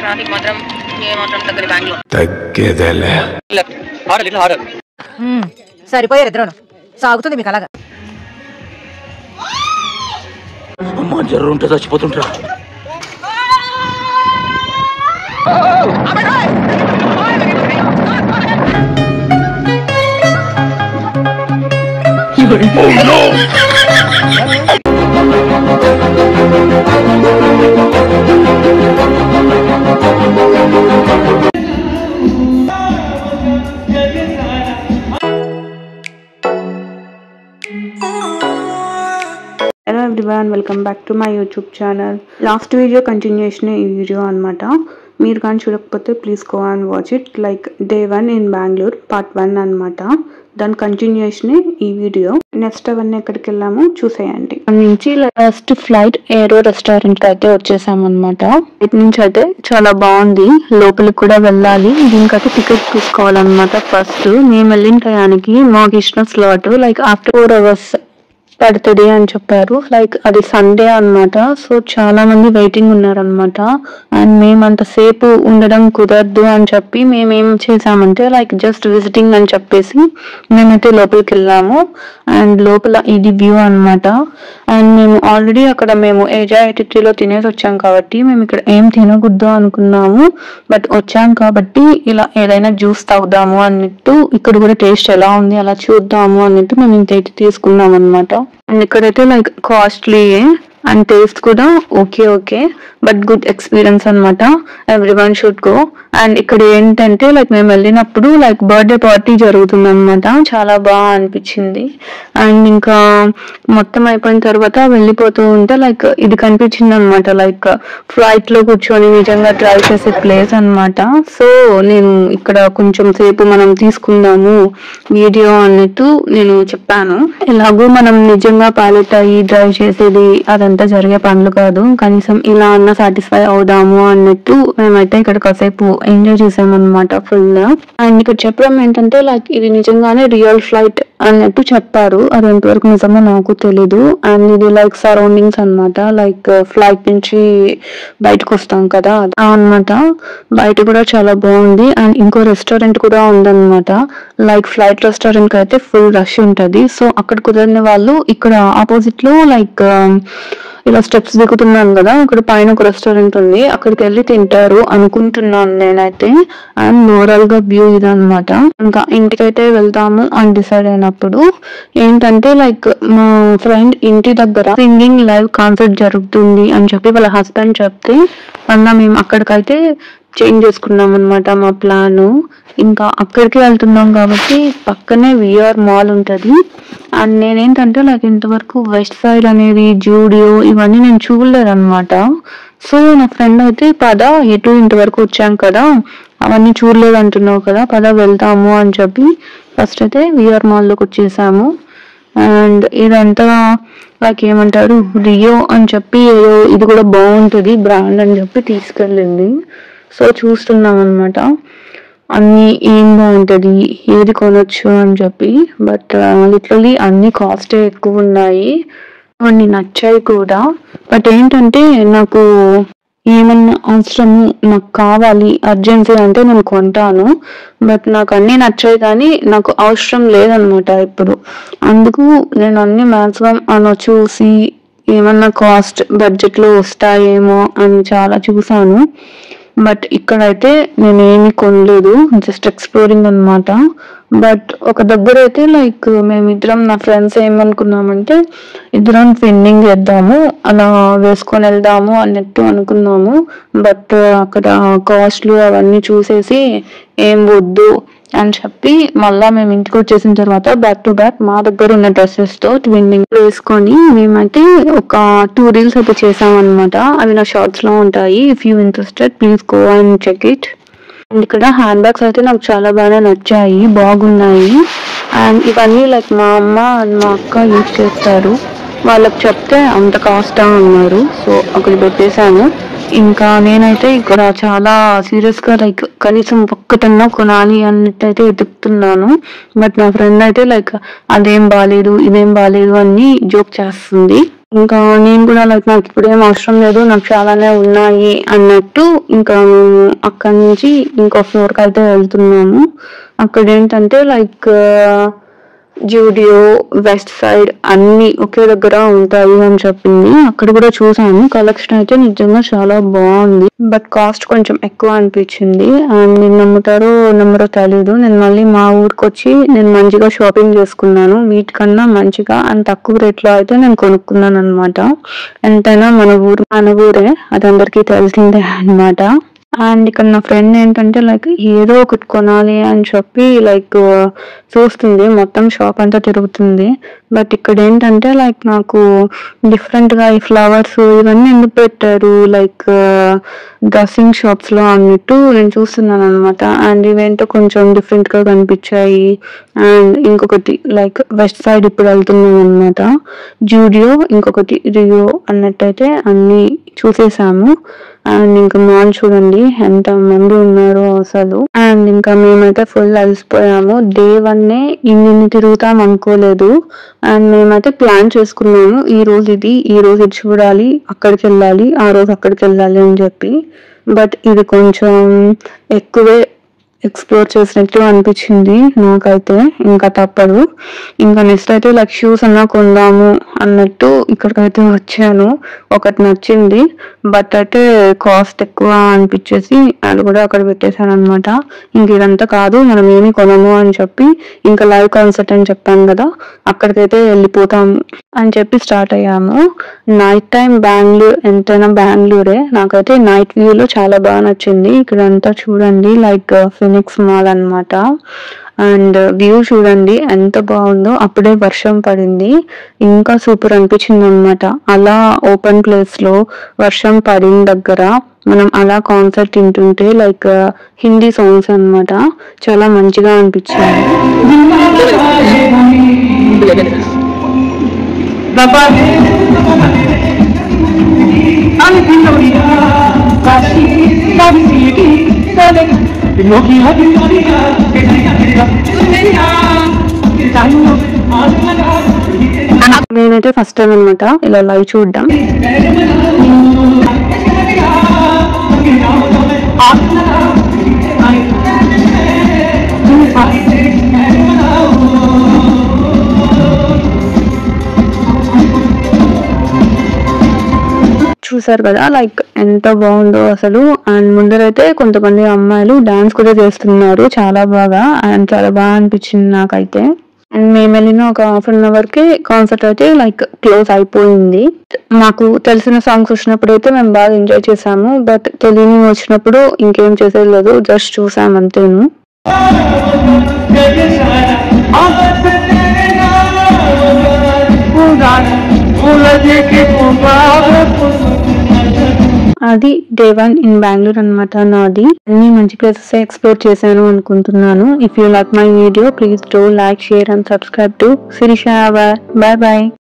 Traffic మాత్రం ఏమాత్రం తగ్గదు బెంగళూరు. సరిపోయారు ఇద్దరు. సాగుతుంది మీకు అలాగా. అమ్మ జర్రు ఉంటే చచ్చిపోతుంటా. Hello everyone, welcome back to my YouTube channel. Last video continuation ఈ వీడియో అన్నమాట. మీరు కానీ చూడకపోతే please go and watch it. Like day 1 in Bengaluru part 1 అన్నమాట. దాని కంటిన్యూషన్ ఈ వీడియో. నెక్స్ట్ అవన్నీ ఎక్కడికి వెళ్ళాము చూసేయండి. నుంచి లాస్ట్ ఫ్లైట్ ఏరో రెస్టారెంట్ కి అయితే వచ్చేసాం అనమాట. ఇటు నుంచి అయితే చాలా బాగుంది. లోపలికి కూడా వెళ్ళాలి. దీనికైతే టికెట్ తీసుకోవాలన్నమాట. ఫస్ట్ మేము వెళ్ళిన టయానికి మాకు ఇచ్చిన స్లాట్ లైక్ ఆఫ్టర్ 4 hours పడుతుంది అని చెప్పారు. లైక్ అది సండే అన్నమాట. సో చాలా మంది వెయిటింగ్ ఉన్నారనమాట. అండ్ మేము అంతసేపు ఉండడం కుదరదు అని చెప్పి మేమేం చేసామంటే లైక్ జస్ట్ విజిటింగ్ అని చెప్పేసి మేమైతే లోపలికి వెళ్ళాము. అండ్ లోపల ఇది వ్యూ అనమాట. అండ్ మేము ఆల్రెడీ అక్కడ మేము ఏజా 83లో తినేసి వచ్చాం కాబట్టి మేము ఇక్కడ ఏం తినకూడదు అనుకున్నాము. బట్ వచ్చాం కాబట్టి ఇలా ఏదైనా జ్యూస్ తాగుదాము అన్నట్టు, ఇక్కడ కూడా టేస్ట్ ఎలా ఉంది అలా చూద్దాము అన్నట్టు మేము ఇంతైతే తీసుకున్నాం అనమాట. అండ్ ఇక్కడైతే లైక్ కాస్ట్లీ అండ్ టేస్ట్ కూడా ఓకే బట్ గుడ్ ఎక్స్పీరియన్స్ అనమాట. Every one should go. And ఇక్కడ ఏంటంటే లైక్ మేము వెళ్ళినప్పుడు లైక్ బర్త్డే పార్టీ జరుగుతుంది అనమాట. చాలా బాగా అనిపించింది. అండ్ ఇంకా మొత్తం అయిపోయిన తర్వాత వెళ్ళిపోతూ ఉంటే లైక్ ఇది కనిపించింది అనమాట. లైక్ ఫ్లైట్ లో కూర్చొని నిజంగా డ్రైవ్ చేసే ప్లేస్ అనమాట. సో నేను ఇక్కడ కొంచెం సేపు మనం తీసుకుందాము వీడియో అన్నట్టు నేను చెప్పాను. ఎలాగో మనం నిజంగా పైలట్ అయ్యి డ్రైవ్ చేసేది అదంతా జరిగే పనులు కాదు. కనీసం ఇలా అన్న సాటిస్ఫై అవుదాము అన్నట్టు మేమైతే ఇక్కడ కాసేపు ఎంజాయ్ చేసామన్నమాట ఫుల్. అండ్ ఇక్కడ చెప్పడం ఏంటంటే లైక్ ఇది నిజంగానే రియల్ ఫ్లైట్ అన్నట్టు చెప్పారు. అది ఎంతవరకు నిజమో నాకు తెలీదు. అండ్ ఇది లైక్ సరౌండింగ్స్ అన్నమాట. లైక్ ఫ్లైట్ నుంచి బయటకు వస్తాం కదా అన్నమాట. బయట కూడా చాలా బాగుంది. అండ్ ఇంకో రెస్టారెంట్ కూడా ఉందన్నమాట. లైక్ ఫ్లైట్ రెస్టారెంట్ కి అయితే ఫుల్ రష్ ఉంటది. సో అక్కడ కుదరని వాళ్ళు ఇక్కడ ఆపోజిట్ లో లైక్ ఇలా స్టెప్స్ దిగుతున్నాను కదా, అక్కడ పైన ఒక రెస్టారెంట్ ఉంది, అక్కడికి వెళ్ళి తింటారు అనుకుంటున్నాను నేనైతే. అండ్ ఓవరాల్ గా వ్యూ ఇదన్నమాట. ఇంకా ఇంటికైతే వెళ్తాము అని డిసైడ్ అయినప్పుడు ఏంటంటే లైక్ మా ఫ్రెండ్ ఇంటి దగ్గర సింగింగ్ లైవ్ కాన్సర్ట్ జరుగుతుంది అని చెప్పి వాళ్ళ హస్బెండ్ చెప్తే అన్న మేము అక్కడికైతే చేంజ్ చేసుకున్నాం అనమాట మా ప్లాన్. ఇంకా అక్కడికి వెళ్తున్నాం కాబట్టి పక్కనే విఆర్ మాల్ ఉంటది. అండ్ నేనేంటంటే లైక్ ఇంతవరకు వెస్ట్ సైడ్ అనేది జూడియో ఇవన్నీ నేను చూడలేదు అనమాట. సో నా ఫ్రెండ్ అయితే పద ఎటు ఇంతవరకు వచ్చాం కదా, అవన్నీ చూడలేదు అంటున్నావు కదా, పద వెళ్తాము అని చెప్పి ఫస్ట్ అయితే విఆర్ మాల్ లోకి వచ్చేసాము. అండ్ ఇదంతా లైక్ ఏమంటారు రియో అని చెప్పి ఏదో ఇది కూడా బాగుంటుంది బ్రాండ్ అని చెప్పి తీసుకెళ్ళింది. సో చూస్తున్నాం అనమాట అన్ని ఏం బాగుంటది ఏది కొనొచ్చు అని చెప్పి. బట్ లిటరలీ అన్ని కాస్ట్ ఎక్కువ ఉన్నాయి. కొన్ని నచ్చాయి కూడా. బట్ ఏంటంటే నాకు ఏమన్నా అవసరము నాకు కావాలి అర్జెన్సీ అంటే నేను కొంటాను. బట్ నాకు అన్ని నచ్చాయి కానీ నాకు అవసరం లేదనమాట ఇప్పుడు. అందుకు నేను అన్ని మ్యాక్సిమం అలా చూసి ఏమన్నా కాస్ట్ బడ్జెట్ లో వస్తాయేమో అని చాలా చూసాను. బట్ ఇక్కడైతే నేను ఏమి కొనలేదు, జస్ట్ ఎక్స్ప్లోరింగ్ అనమాట. బట్ ఒక దగ్గర అయితే లైక్ మేమిద్దరం నా ఫ్రెండ్స్ ఏమనుకున్నామంటే ఇద్దరం ట్విన్నింగ్ చేద్దాము అలా వేసుకొని వెళ్దాము అన్నట్టు అనుకున్నాము. బట్ అక్కడ కాస్ట్లు అవన్నీ చూసేసి ఏం వద్దు అని చెప్పి మళ్ళా మేము ఇంటికి వచ్చేసిన తర్వాత బ్యాక్ టు బ్యాక్ మా దగ్గర ఉన్న డ్రెస్సెస్ తో ట్విన్నింగ్ వేసుకొని మేమైతే ఒక 2 reels అయితే చేసామన్నమాట. అవి నా షార్ట్స్ లో ఉంటాయి. If you interested please go and check it. And ఇక్కడ హ్యాండ్ బ్యాగ్స్ అయితే నాకు చాలా బాగా నచ్చాయి, బాగున్నాయి. అండ్ ఇవన్నీ లైక్ మా అమ్మ అండ్ మా అక్క యూజ్ చేస్తారు. వాళ్ళకి చెప్తే అంత కాస్ట్ అన్నారు. సో అక్కడ పెట్టేశాను. ఇంకా నేనైతే ఇక్కడ చాలా సీరియస్ గా లైక్ కనీసం ఒక్కటన్నా కొనాలి అన్నట్టయితే వెతుకుతున్నాను. బట్ నా ఫ్రెండ్ అయితే లైక్ అదేం బాలేదు ఇదేం బాలేదు అని జోక్ చేస్తుంది. ఇంకా నేను కూడా లైక్ నాకు ఇప్పుడు ఏం అవసరం లేదు, నాకు చాలానే ఉన్నాయి అన్నట్టు ఇంకా మేము అక్కడి నుంచి ఇంకో ఫ్లోర్కి అయితే వెళ్తున్నాము. అక్కడ ఏంటంటే లైక్ జూడియో, వెస్ట్ సైడ్ అన్ని ఒకే దగ్గర ఉంటాయి అని చెప్పింది. అక్కడ కూడా చూసాను, కలెక్షన్ అయితే నిజంగా చాలా బాగుంది, బట్ కాస్ట్ కొంచెం ఎక్కువ అనిపించింది. అండ్ నేను నమ్ముతారో నమ్మరో తెలీదు, నేను మళ్ళీ మా ఊరికి వచ్చి నేను మంచిగా షాపింగ్ చేసుకున్నాను. వీటికన్నా మంచిగా అండ్ తక్కువ రేట్లో అయితే నేను కొనుక్కున్నాను అనమాట. ఎంతైనా మన ఊరే, అది అందరికీ తెలిసిందే అనమాట. అండ్ ఇక్కడ నా ఫ్రెండ్ ఏంటంటే లైక్ ఏదో ఒకటి కొనాలి అని చెప్పి లైక్ చూస్తుంది, మొత్తం షాప్ అంతా తిరుగుతుంది. బట్ ఇక్కడ ఏంటంటే లైక్ నాకు డిఫరెంట్ గా ఈ ఫ్లవర్స్ ఇవన్నీ ఎందుకు పెట్టారు లైక్ డ్రెస్సింగ్ షాప్స్ లో అన్నట్టు నేను చూస్తున్నాను అనమాట. అండ్ ఇవేంటో కొంచెం డిఫరెంట్ గా కనిపించాయి. అండ్ ఇంకొకటి లైక్ వెస్ట్ సైడ్ ఇప్పుడు వెళ్తున్నాం అనమాట, జూడియో, ఇంకొకటి రియో అన్నట్టయితే అన్ని చూసేసాము. అండ్ ఇంకా మాల్ చూడండి ఎంత మంది ఉన్నారు అసలు. అండ్ ఇంకా మేమైతే ఫుల్ అలసిపోయాము. డే 1 ఇన్ని తిరుగుతాం అనుకోలేదు. అండ్ మేమైతే ప్లాన్ చేసుకున్నాము, ఈ రోజు ఇది చూడాలి, అక్కడికి వెళ్ళాలి, ఆ రోజు అక్కడికి వెళ్ళాలి అని చెప్పి. బట్ ఇది కొంచెం ఎక్కువే ఎక్స్ప్లోర్ చేసినట్టు అనిపించింది నాకైతే. ఇంకా తప్పదు, ఇంకా నెక్స్ట్ అయితే లైక్ షూస్ అన్నా కొందాము అన్నట్టు ఇక్కడికైతే వచ్చాను. ఒకటి నచ్చింది, బట్ అయితే కాస్ట్ ఎక్కువ అనిపించేసి అది కూడా అక్కడ పెట్టేశాను అనమాట. ఇంక ఇదంతా కాదు, మనం ఏమి కొనము అని చెప్పి ఇంకా లైవ్ కాన్సర్ట్ అని చెప్పాను కదా, అక్కడికైతే వెళ్ళిపోతాము అని చెప్పి స్టార్ట్ అయ్యాము. నైట్ టైం బెంగళూరు, ఎంతైనా బెంగళూరే. నాకైతే నైట్ వ్యూలో చాలా బాగా నచ్చింది. ఇక్కడంతా చూడండి లైక్ ఫినిక్స్ మాల్ అన్నమాట. అండ్ వ్యూ చూడండి ఎంత బాగుందో. అప్పుడే వర్షం పడింది, ఇంకా సూపర్ అనిపించింది అనమాట. అలా ఓపెన్ ప్లేస్ లో వర్షం పడిన దగ్గర మనం అలా కాన్సర్ట్ వింటుంటే లైక్ హిందీ సాంగ్స్ అన్నమాట, చాలా మంచిగా అనిపించింది. నేనైతే ఫస్ట్ టైం అనమాట ఇలా లైవ్ చూడడం. చూసారు కదా లైక్ ఎంత బాగుందో అసలు. అండ్ ముందరైతే కొంతమంది అమ్మాయిలు డాన్స్ కూడా చేస్తున్నారు చాలా బాగా, అండ్ చాలా బాగా అనిపించింది నాకైతే. అండ్ మేము వెళ్ళిన ఒక 1/2 కి కాన్సర్ట్ అయితే లైక్ క్లోజ్ అయిపోయింది. మాకు తెలిసిన సాంగ్స్ వచ్చినప్పుడు అయితే మేము బాగా ఎంజాయ్ చేసాము, బట్ తెలియని వచ్చినప్పుడు ఇంకేం చేసేది లేదు, జస్ట్ చూసాం అంతేను. అది డే 1 ఇన్ బెంగళూరు అనమాట నాది. అన్ని మంచి ప్లేసెస్ ఎక్స్ప్లోర్ చేశాను అనుకుంటున్నాను. If you like my video please do like, share and subscribe to Shirisha. Bye bye.